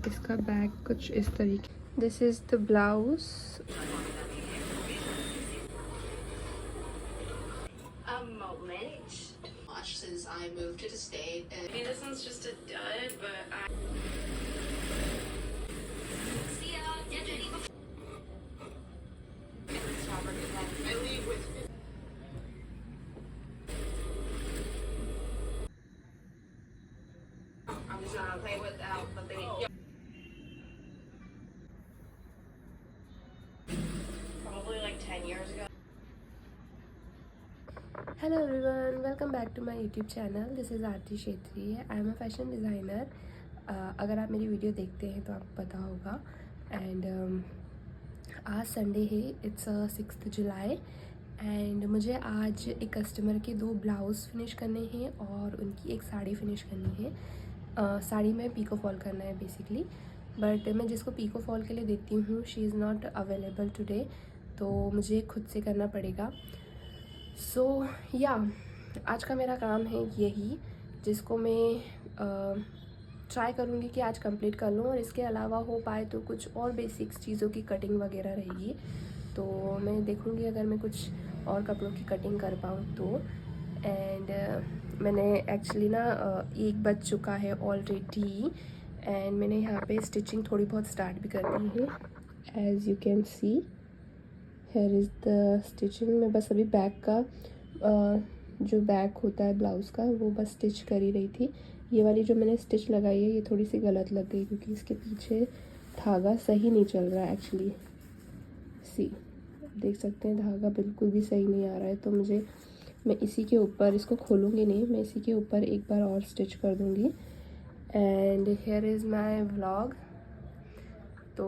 इसका बैक कुछ इस तरीके, this is the blouse. Since I moved to the state, and I mean, this one's just a dud, but I see ya. Get ready before I leave with. I'm just gonna play without the thing. Probably like 10 years ago. Hello everyone, welcome back to my YouTube channel. This is Aarti Kshetri. I am a fashion designer. अगर आप मेरी video देखते हैं तो आपको पता होगा। And आज संडे है, इट्स 6 जुलाई। एंड मुझे आज एक कस्टमर के 2 ब्लाउज़ फिनिश करने हैं और उनकी एक साड़ी फिनिश करनी है। साड़ी में पीको फॉल करना है बेसिकली, बट मैं जिसको पीको फॉल के लिए देती हूँ she is not available today, तो मुझे खुद से करना पड़ेगा। सो या आज का मेरा काम है यही, जिसको मैं ट्राई करूँगी कि आज कंप्लीट कर लूँ। और इसके अलावा हो पाए तो कुछ और बेसिक्स चीज़ों की कटिंग वगैरह रहेगी, तो मैं देखूँगी अगर मैं कुछ और कपड़ों की कटिंग कर पाऊँ तो। एंड मैंने एक्चुअली ना 1 बज चुका है ऑलरेडी, एंड मैंने यहाँ पे स्टिचिंग थोड़ी बहुत स्टार्ट भी कर दी है। As you can see here is the stitching. मैं बस अभी बैक का जो बैक होता है ब्लाउज़ का वो बस स्टिच कर ही रही थी। ये वाली जो मैंने स्टिच लगाई है ये थोड़ी सी गलत लग गई, क्योंकि इसके पीछे धागा सही नहीं चल रहा है एक्चुअली। सी देख सकते हैं धागा बिल्कुल भी सही नहीं आ रहा है, तो मैं इसी के ऊपर इसको खोलूँगी नहीं, मैं इसी के ऊपर एक बार और स्टिच कर दूँगी। And here is my vlog. तो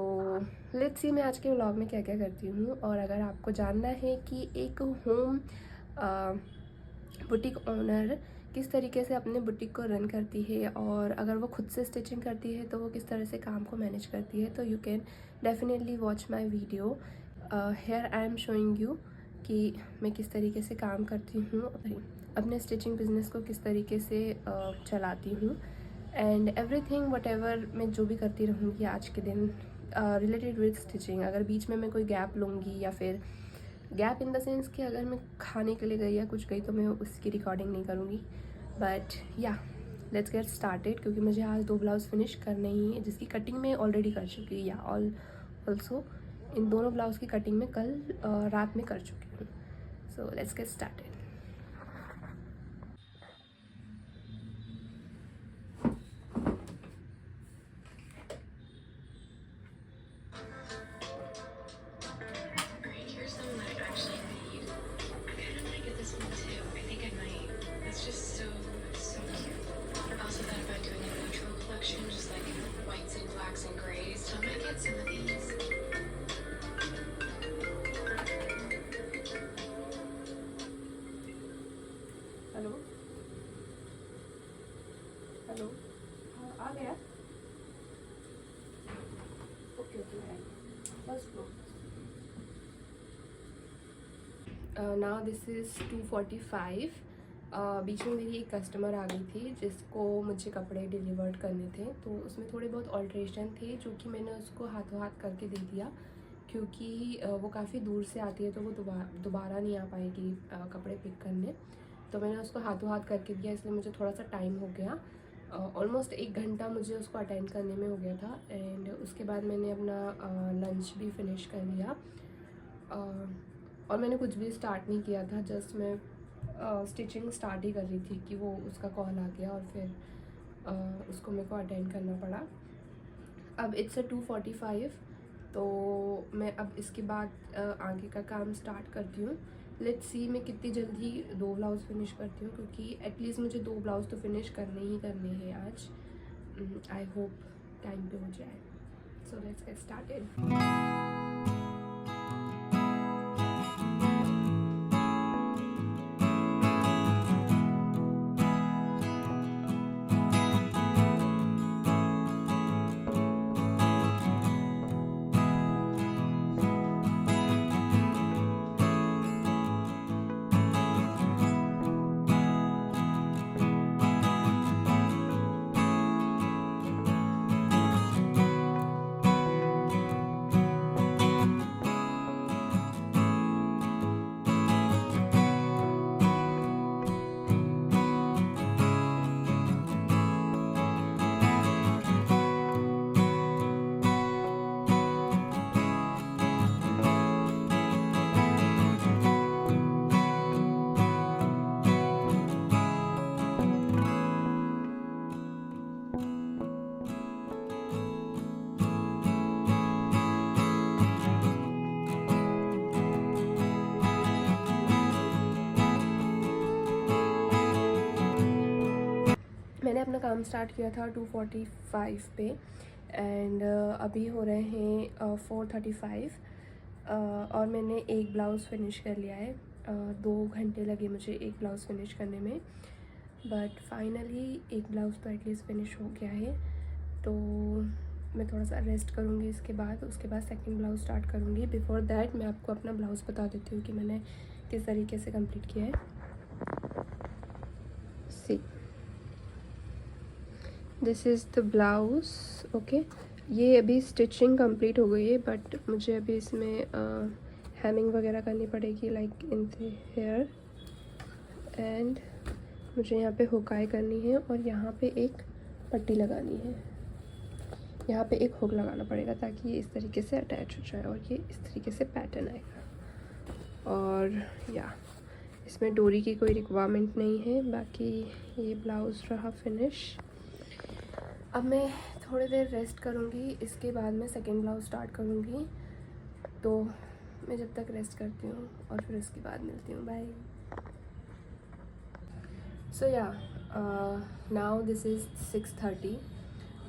लेट्स सी मैं आज के व्लॉग में क्या क्या करती हूँ। और अगर आपको जानना है कि एक होम बुटीक ओनर किस तरीके से अपने बुटीक को रन करती है, और अगर वो खुद से स्टिचिंग करती है तो वो किस तरह से काम को मैनेज करती है, तो you can definitely watch my video. Here I am showing you कि मैं किस तरीके से काम करती हूँ, अपने स्टिचिंग बिजनेस को किस तरीके से चलाती हूँ। एंड एवरीथिंग वट एवर मैं जो भी करती रहूँगी आज के दिन रिलेटेड विद स्टिचिंग। अगर बीच में मैं कोई गैप लूँगी, या फिर गैप इन द सेंस कि अगर मैं खाने के लिए गई या कुछ गई, तो मैं उसकी रिकॉर्डिंग नहीं करूँगी। बट या लेट्स गेट स्टार्टेड, क्योंकि मुझे आज 2 ब्लाउज फिनिश करने ही है, जिसकी कटिंग मैं ऑलरेडी कर चुकी हूँ। या ऑल्सो इन दोनों ब्लाउज की कटिंग मैं कल रात में कर चुकी हूँ। So let's get started. Here's something that I actually need. I kind of want to get this one too. I think I might. It's just so cute. I also thought about doing a neutral collection, just like whites and blacks and grays. So I might get some of these. Hello hello, आ गया? Okay okay, first floor. Now this is 2:45। बीच में मेरी एक customer आ गई थी जिसको मुझे कपड़े डिलीवर्ड करने थे, तो उसमें थोड़े बहुत ऑल्ट्रेशन थे जो कि मैंने उसको हाथों हाथ करके दे दिया, क्योंकि वो काफ़ी दूर से आती है, तो वो दोबारा नहीं आ पाएगी कपड़े पिक करने। तो मैंने उसको हाथों हाथ करके दिया, इसलिए मुझे थोड़ा सा टाइम हो गया। ऑलमोस्ट 1 घंटा मुझे उसको अटेंड करने में हो गया था। एंड उसके बाद मैंने अपना लंच भी फिनिश कर लिया। और मैंने कुछ भी स्टार्ट नहीं किया था, जस्ट मैं स्टिचिंग स्टार्ट ही कर रही थी कि वो उसका कॉल आ गया, और फिर उसको मेरे को अटेंड करना पड़ा। अब इट्स 2:45, तो मैं अब इसके बाद आगे का काम स्टार्ट करती हूँ। लेट्स सी मैं कितनी जल्दी 2 ब्लाउज़ फिनिश करती हूँ, क्योंकि एटलीस्ट मुझे 2 ब्लाउज़ तो फिनिश करने ही करने हैं आज। आई होप टाइम पे हो जाए। So let's get started. मैंने अपना काम स्टार्ट किया था 2:45 पे एंड अभी हो रहे हैं 4:35 और मैंने एक ब्लाउज़ फिनिश कर लिया है। 2 घंटे लगे मुझे एक ब्लाउज़ फिनिश करने में, बट फाइनली एक ब्लाउज़ तो एटलीस्ट फिनिश हो गया है। तो मैं थोड़ा सा रेस्ट करूँगी इसके बाद, उसके बाद सेकंड ब्लाउज़ स्टार्ट करूँगी। बिफोर दैट मैं आपको अपना ब्लाउज़ बता देती हूँ कि मैंने किस तरीके से कंप्लीट किया है। See, this is the blouse. Okay, ये अभी स्टिचिंग कंप्लीट हो गई है, बट मुझे अभी इसमें हेमिंग वगैरह करनी पड़ेगी, like in the hair, and मुझे यहाँ पे हुकाई करनी है और यहाँ पे एक पट्टी लगानी है। यहाँ पे एक हुक लगाना पड़ेगा ताकि ये इस तरीके से अटैच हो जाए और ये इस तरीके से पैटर्न आएगा। और या इसमें डोरी की कोई रिक्वायरमेंट नहीं है। बाकी ये ब्लाउज़ रहा फिनिश। अब मैं थोड़ी देर रेस्ट करूँगी, इसके बाद मैं सेकंड ब्लाउज़ स्टार्ट करूँगी। तो मैं जब तक रेस्ट करती हूँ और फिर उसके बाद मिलती हूँ। बाय। सो या नाउ दिस इज़ 6:30।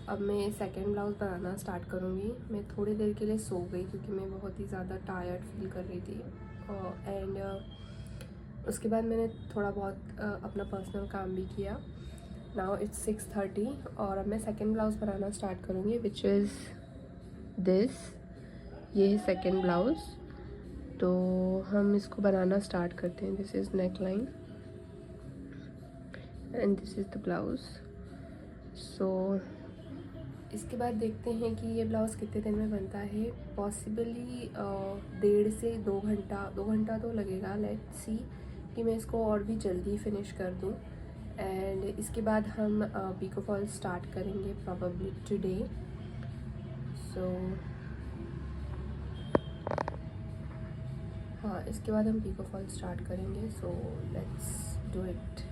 अब मैं सेकंड ब्लाउज़ बनाना स्टार्ट करूँगी। मैं थोड़ी देर के लिए सो गई क्योंकि मैं बहुत ही ज़्यादा टायर्ड फील कर रही थी, एंड उसके बाद मैंने थोड़ा बहुत अपना पर्सनल काम भी किया। नाउ इट्स 6:30 और अब मैं सेकंड ब्लाउज़ बनाना स्टार्ट करूँगी, विच इज़ दिस। ये है सेकंड ब्लाउज़। तो हम इसको बनाना स्टार्ट करते हैं। This is neck line and this is the blouse. So इसके बाद देखते हैं कि ये ब्लाउज़ कितने दिन में बनता है। पॉसिबली 1.5 से 2 घंटा, 2 घंटा तो लगेगा। लेट्स सी कि मैं इसको और भी जल्दी फिनिश कर दूँ। एंड इसके बाद हम पीको फॉल स्टार्ट करेंगे प्रॉबेबली टुडे। सो हाँ, इसके बाद हम पीको फॉल स्टार्ट करेंगे। So let's do it.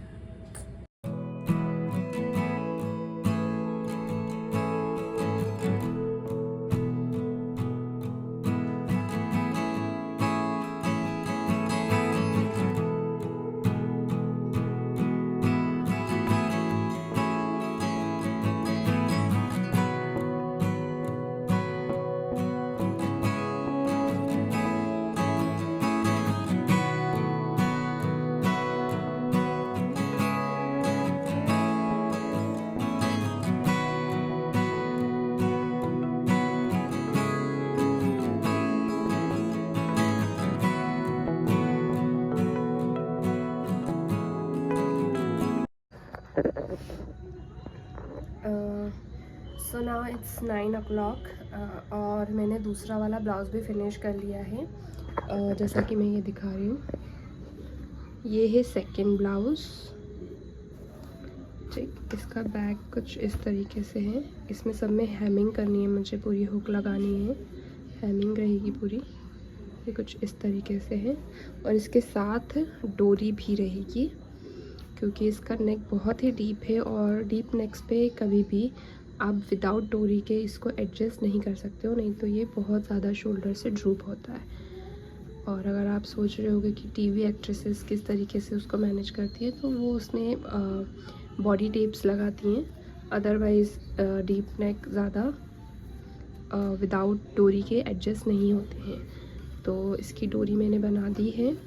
So now it's 9 o'clock और मैंने दूसरा वाला ब्लाउज़ भी फिनिश कर लिया है। जैसा कि मैं ये दिखा रही हूँ, ये है सेकंड ब्लाउज़। ठीक, इसका बैक कुछ इस तरीके से है। इसमें सब में हेमिंग करनी है मुझे, पूरी हुक लगानी है, हेमिंग रहेगी पूरी। ये कुछ इस तरीके से है और इसके साथ डोरी भी रहेगी क्योंकि इसका नेक बहुत ही डीप है और डीप नेक्स पे कभी भी आप विदाउट डोरी के इसको एडजस्ट नहीं कर सकते हो, नहीं तो ये बहुत ज़्यादा शोल्डर से ड्रूप होता है। और अगर आप सोच रहे होगे कि टीवी एक्ट्रेसेस किस तरीके से उसको मैनेज करती है, तो वो उसमें बॉडी टेप्स लगाती हैं। अदरवाइज़ डीप नेक ज़्यादा विदाउट डोरी के एडजस्ट नहीं होते हैं। तो इसकी डोरी मैंने बना दी है।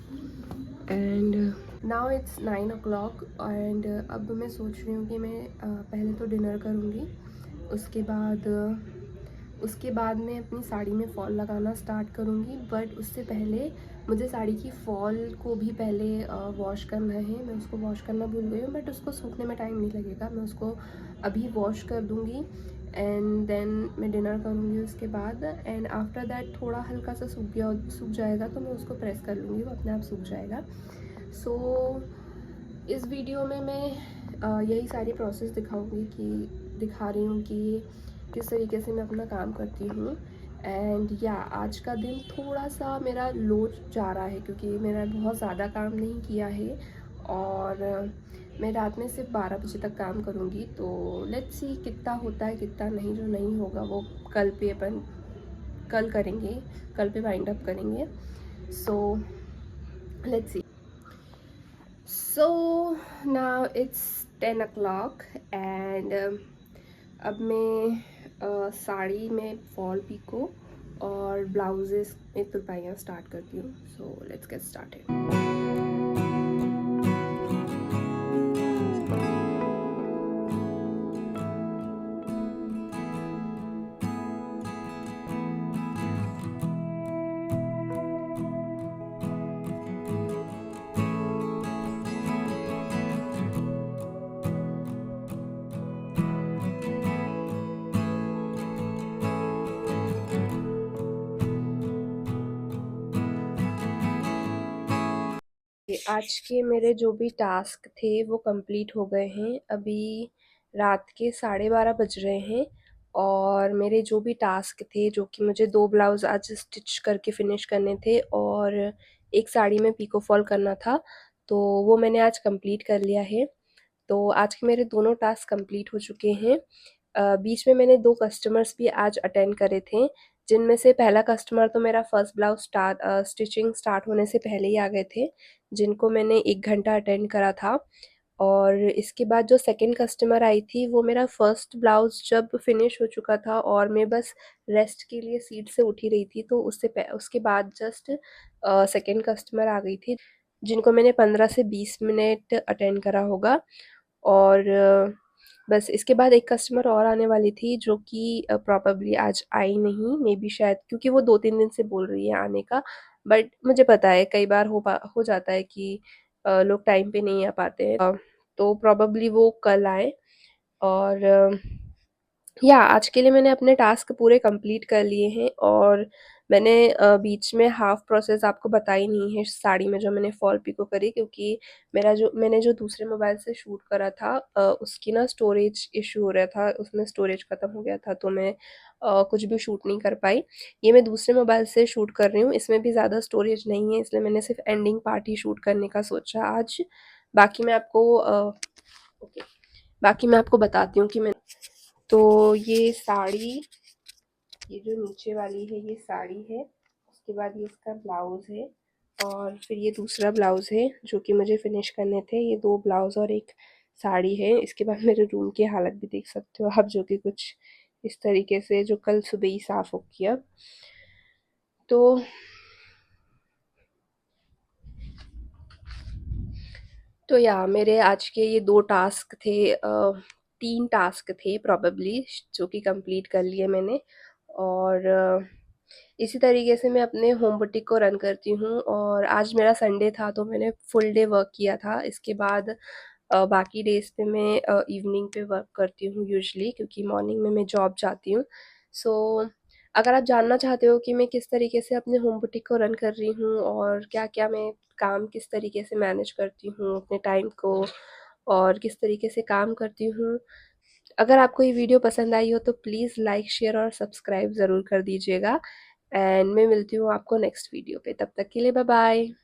And now it's 9 o'clock and अब मैं सोच रही हूँ कि मैं पहले तो डिनर करूँगी, उसके बाद मैं अपनी साड़ी में फॉल लगाना स्टार्ट करूँगी। बट उससे पहले मुझे साड़ी की फॉल को भी पहले वॉश करना है। मैं उसको वॉश करना भूल गई हूँ, बट उसको सूखने में टाइम नहीं लगेगा। मैं उसको अभी वॉश कर दूँगी एंड देन मैं डिनर करूँगी उसके बाद। एंड आफ्टर दैट थोड़ा हल्का सा सूख जाएगा तो मैं उसको प्रेस कर लूँगी, वो अपने आप सूख जाएगा। सो इस वीडियो में मैं यही सारी प्रोसेस दिखा रही हूँ कि किस तरीके से मैं अपना काम करती हूँ। एंड या आज का दिन थोड़ा सा मेरा लो जा रहा है क्योंकि मैंने बहुत ज़्यादा काम नहीं किया है और मैं रात में सिर्फ 12 बजे तक काम करूँगी। तो लेट्स सी कितना होता है कितना नहीं। जो नहीं होगा वो कल करेंगे, कल पे वाइंड अप करेंगे। So let's see. So now it's 10 o'clock and अब मैं साड़ी में फॉल पिको और ब्लाउजेस में तुरपाइयाँ स्टार्ट करती हूँ. So let's get started. आज के मेरे जो भी टास्क थे वो कंप्लीट हो गए हैं. अभी रात के 12:30 बज रहे हैं और मेरे जो भी टास्क थे, जो कि मुझे 2 ब्लाउज़ आज स्टिच करके फिनिश करने थे और एक साड़ी में पिको फॉल करना था, तो वो मैंने आज कंप्लीट कर लिया है. तो आज के मेरे दोनों टास्क कंप्लीट हो चुके हैं. बीच में मैंने 2 कस्टमर्स भी आज अटेंड करे थे, जिनमें से पहला कस्टमर तो मेरा फर्स्ट ब्लाउज़ स्टिचिंग स्टार्ट होने से पहले ही आ गए थे, जिनको मैंने 1 घंटा अटेंड करा था. और इसके बाद जो सेकंड कस्टमर आई थी, वो मेरा फर्स्ट ब्लाउज़ जब फिनिश हो चुका था और मैं बस रेस्ट के लिए सीट से उठ ही रही थी, तो उसके बाद जस्ट सेकंड कस्टमर आ गई थी, जिनको मैंने 15 से 20 मिनट अटेंड करा होगा. और बस इसके बाद एक कस्टमर और आने वाली थी, जो कि प्रोबेबली आज आई नहीं, मे बी शायद क्योंकि वो 2-3 दिन से बोल रही है आने का. बट मुझे पता है कई बार हो जाता है कि लोग टाइम पे नहीं आ पाते हैं. तो प्रोबेबली वो कल आए. और या आज के लिए मैंने अपने टास्क पूरे कंप्लीट कर लिए हैं और मैंने बीच में हाफ प्रोसेस आपको बताई नहीं है साड़ी में जो मैंने फॉल पिको करी, क्योंकि मैंने जो दूसरे मोबाइल से शूट करा था, उसकी ना स्टोरेज इशू हो रहा था, उसमें स्टोरेज ख़त्म हो गया था, तो मैं कुछ भी शूट नहीं कर पाई. ये मैं दूसरे मोबाइल से शूट कर रही हूँ, इसमें भी ज़्यादा स्टोरेज नहीं है, इसलिए मैंने सिर्फ एंडिंग पार्ट ही शूट करने का सोचा आज. बाकी मैं आपको ओके बाकी मैं आपको बताती हूँ कि मैं तो ये साड़ी, ये जो नीचे वाली है ये साड़ी है, उसके बाद ये इसका ब्लाउज़ है और फिर ये दूसरा ब्लाउज़ है जो कि मुझे फिनिश करने थे. ये 2 ब्लाउज़ और एक साड़ी है. इसके बाद मेरे रूम की हालत भी देख सकते हो आप, जो कि कुछ इस तरीके से, जो कल सुबह ही साफ़ हो किया. तो या मेरे आज के ये 2 टास्क थे, 3 टास्क थे प्रोबेबली, जो कि कंप्लीट कर लिए मैंने. और इसी तरीके से मैं अपने होम बुटीक को रन करती हूँ. और आज मेरा संडे था, तो मैंने फुल डे वर्क किया था. इसके बाद बाकी डेज़ पे मैं इवनिंग पे वर्क करती हूँ यूजुअली, क्योंकि मॉर्निंग में मैं जॉब जाती हूँ. सो अगर आप जानना चाहते हो कि मैं किस तरीके से अपने होम बुटीक को रन कर रही हूँ और क्या-क्या मैं काम किस तरीके से मैनेज करती हूँ अपने टाइम को, और किस तरीके से काम करती हूँ, अगर आपको ये वीडियो पसंद आई हो तो प्लीज़ लाइक, शेयर और सब्सक्राइब ज़रूर कर दीजिएगा. एंड मैं मिलती हूँ आपको नेक्स्ट वीडियो पे. तब तक के लिए बाय बाय.